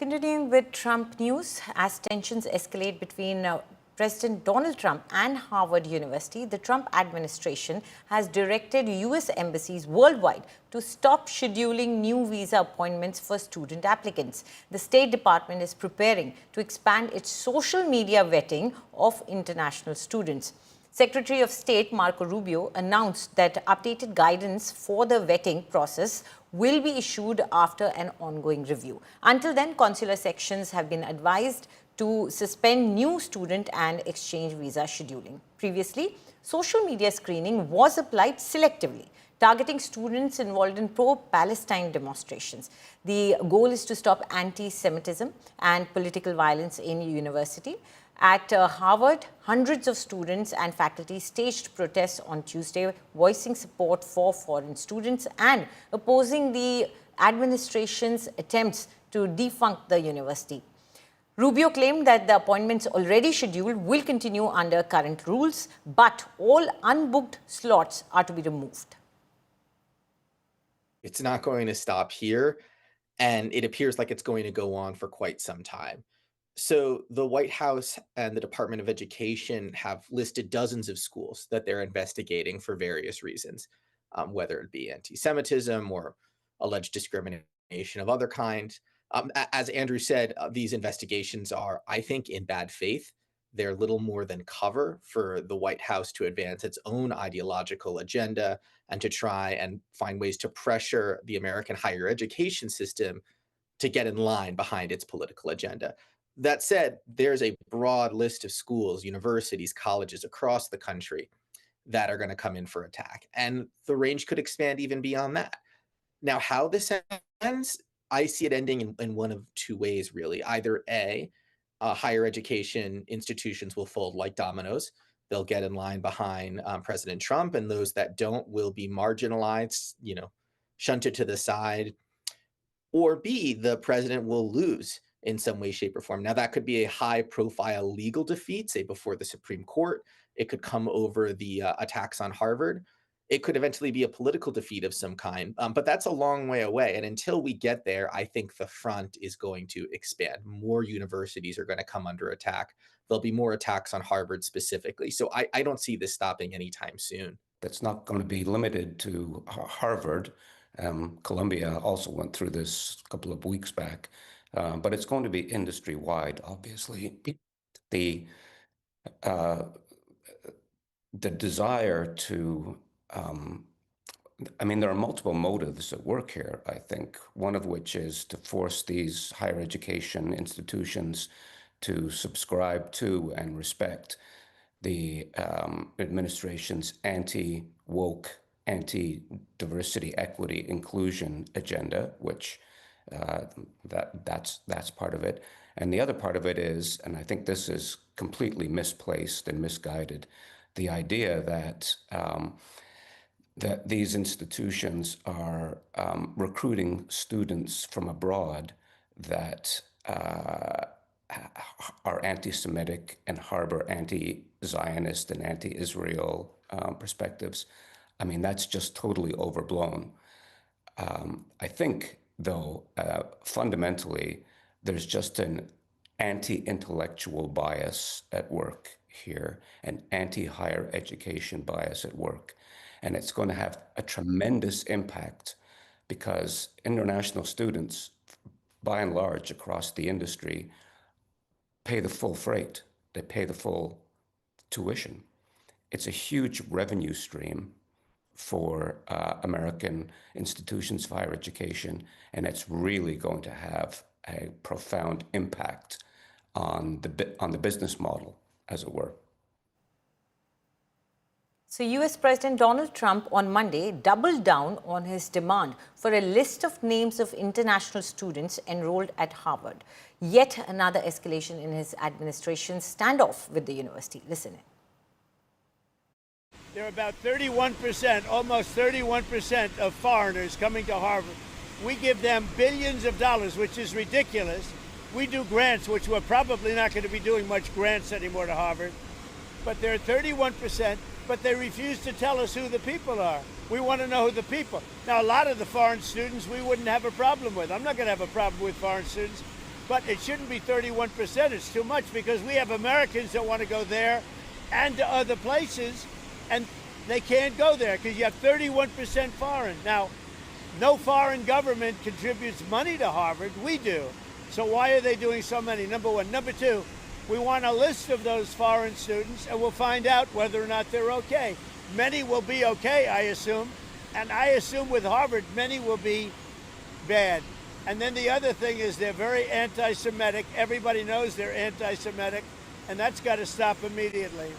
Continuing with Trump news, as tensions escalate between President Donald Trump and Harvard University, the Trump administration has directed U.S. embassies worldwide to stop scheduling new visa appointments for student applicants. The State Department is preparing to expand its social media vetting of international students. Secretary of State Marco Rubio announced that updated guidance for the vetting process will be issued after an ongoing review. Until then, consular sections have been advised to suspend new student and exchange visa scheduling. Previously, social media screening was applied selectively, targeting students involved in pro-Palestine demonstrations. The goal is to stop anti-Semitism and political violence in university. At Harvard, hundreds of students and faculty staged protests on Tuesday, voicing support for foreign students and opposing the administration's attempts to defunct the university. Rubio claimed that the appointments already scheduled will continue under current rules, but all unbooked slots are to be removed. It's not going to stop here, and it appears like it's going to go on for quite some time. So the White House and the Department of Education have listed dozens of schools that they're investigating for various reasons, whether it be anti-Semitism or alleged discrimination of other kind. As Andrew said, these investigations are, I think, in bad faith. They're little more than cover for the White House to advance its own ideological agenda and to try and find ways to pressure the American higher education system to get in line behind its political agenda. That said, there's a broad list of schools, universities, colleges across the country that are going to come in for attack. And the range could expand even beyond that. Now, how this ends, I see it ending in one of two ways, really. Either A, higher education institutions will fold like dominoes. They'll get in line behind President Trump, and those that don't will be marginalized, shunted to the side. Or B, the president will lose in some way, shape, or form. Now, that could be a high-profile legal defeat, say before the Supreme Court. It could come over the attacks on Harvard. It could eventually be a political defeat of some kind, but that's a long way away. And until we get there, I think the front is going to expand. More universities are going to come under attack. There'll be more attacks on Harvard specifically. So I don't see this stopping anytime soon. That's not going to be limited to Harvard. Columbia also went through this a couple of weeks back. But it's going to be industry-wide, obviously. The desire to, there are multiple motives at work here, I think, one of which is to force these higher education institutions to subscribe to and respect the administration's anti-woke, anti-diversity, equity, inclusion agenda, which that's part of it. And the other part of it is, and I think this is completely misplaced and misguided, the idea that that these institutions are recruiting students from abroad that are anti-Semitic and harbor anti-Zionist and anti-Israel perspectives. That's just totally overblown. I think, though, fundamentally, there's just an anti-intellectual bias at work here, an anti-higher education bias at work. And it's going to have a tremendous impact because international students, by and large, across the industry, pay the full freight. They pay the full tuition. It's a huge revenue stream for American institutions of higher education, and it's really going to have a profound impact on the business model, as it were. So US President Donald Trump on Monday doubled down on his demand for a list of names of international students enrolled at Harvard. Yet another escalation in his administration's standoff with the university. Listen in. There are about 31%, almost 31% of foreigners coming to Harvard. We give them billions of dollars, which is ridiculous. We do grants, which we're probably not going to be doing much grants anymore to Harvard. But there are 31%, but they refuse to tell us who the people are. We want to know who the people. Now, a lot of the foreign students we wouldn't have a problem with. I'm not going to have a problem with foreign students. But it shouldn't be 31%. It's too much because we have Americans that want to go there and to other places, and they can't go there because you have 31% foreign. Now, no foreign government contributes money to Harvard. We do. So why are they doing so many? Number one. Number two, we want a list of those foreign students, and we'll find out whether or not they're okay. Many will be okay, I assume. And I assume with Harvard, many will be bad. And then the other thing is they're very anti-Semitic. Everybody knows they're anti-Semitic, and that's got to stop immediately.